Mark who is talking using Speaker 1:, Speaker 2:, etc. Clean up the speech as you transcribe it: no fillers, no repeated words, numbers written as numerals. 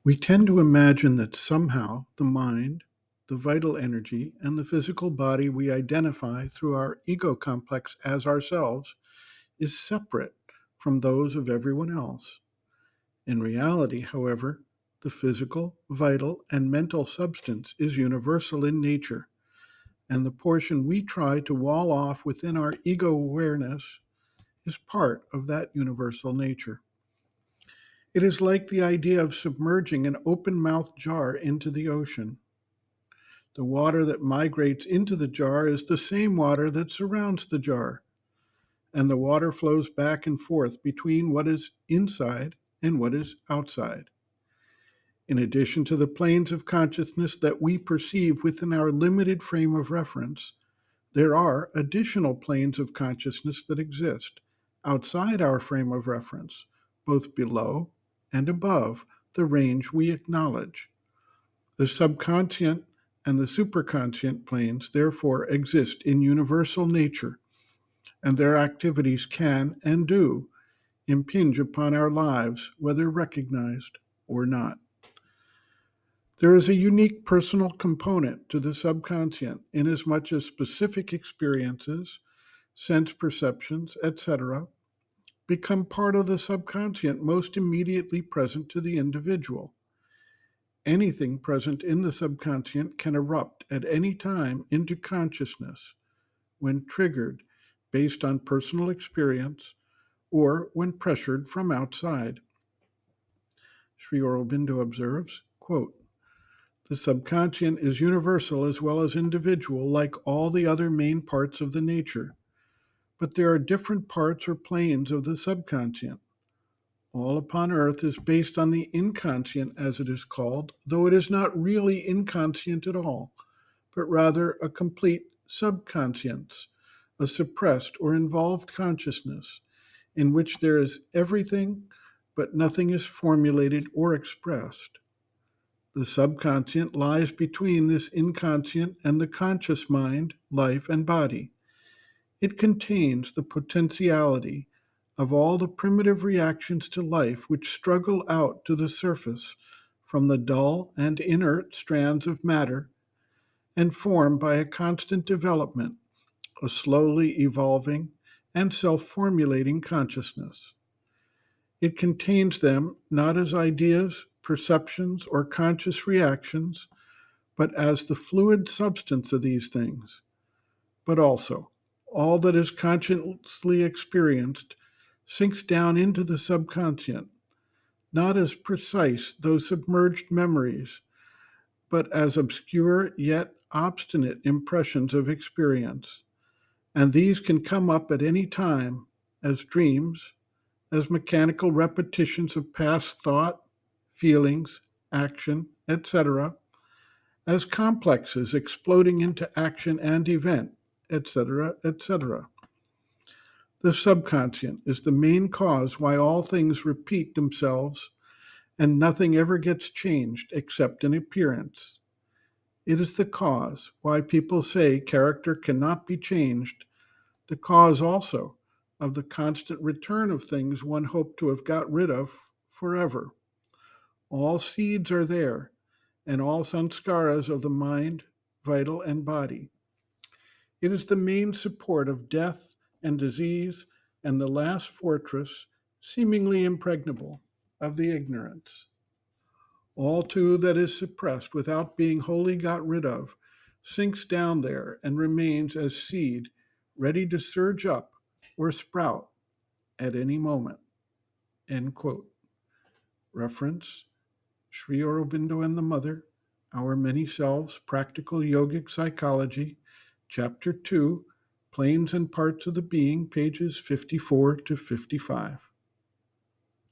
Speaker 1: We tend to imagine that somehow the mind, the vital energy, and the physical body we identify through our ego complex as ourselves is separate from those of everyone else. In reality, however, the physical, vital, and mental substance is universal in nature, and the portion we try to wall off within our ego awareness is part of that universal nature. It is like the idea of submerging an open mouthed jar into the ocean. The water that migrates into the jar is the same water that surrounds the jar, and the water flows back and forth between what is inside and what is outside. In addition to the planes of consciousness that we perceive within our limited frame of reference, there are additional planes of consciousness that exist outside our frame of reference, both below and above the range we acknowledge. The subconscient and the superconscient planes therefore exist in universal nature, and their activities can and do impinge upon our lives, whether recognized or not. There is a unique personal component to the subconscient inasmuch as specific experiences, sense perceptions, etc., become part of the subconscient most immediately present to the individual. Anything present in the subconscient can erupt at any time into consciousness when triggered based on personal experience or when pressured from outside. Sri Aurobindo observes, quote, "The subconscient is universal as well as individual, like all the other main parts of the nature. But there are different parts or planes of the subconscient. All upon earth is based on the inconscient, as it is called, though it is not really inconscient at all, but rather a complete subconscience, a suppressed or involved consciousness, in which there is everything, but nothing is formulated or expressed. The subconscient lies between this inconscient and the conscious mind, life, and body. It contains the potentiality of all the primitive reactions to life which struggle out to the surface from the dull and inert strands of matter and form by a constant development a slowly evolving and self formulating consciousness. It contains them not as ideas, perceptions, or conscious reactions, but as the fluid substance of these things, but also all that is consciously experienced sinks down into the subconscient, not as precise, though submerged memories, but as obscure yet obstinate impressions of experience. And these can come up at any time as dreams, as mechanical repetitions of past thought, feelings, action, etc., as complexes exploding into action and event, etc., etc. The subconscient is the main cause why all things repeat themselves and nothing ever gets changed except in appearance. It is the cause why people say character cannot be changed, the cause also of the constant return of things one hoped to have got rid of forever. All seeds are there, and all sanskaras of the mind, vital, and body. It is the main support of death and disease and the last fortress, seemingly impregnable, of the ignorance. All too that is suppressed without being wholly got rid of sinks down there and remains as seed ready to surge up or sprout at any moment. End quote. Reference Sri Aurobindo and the Mother, Our Many Selves, Practical Yogic Psychology, Chapter 2, Planes and Parts of the Being, pages 54 to 55.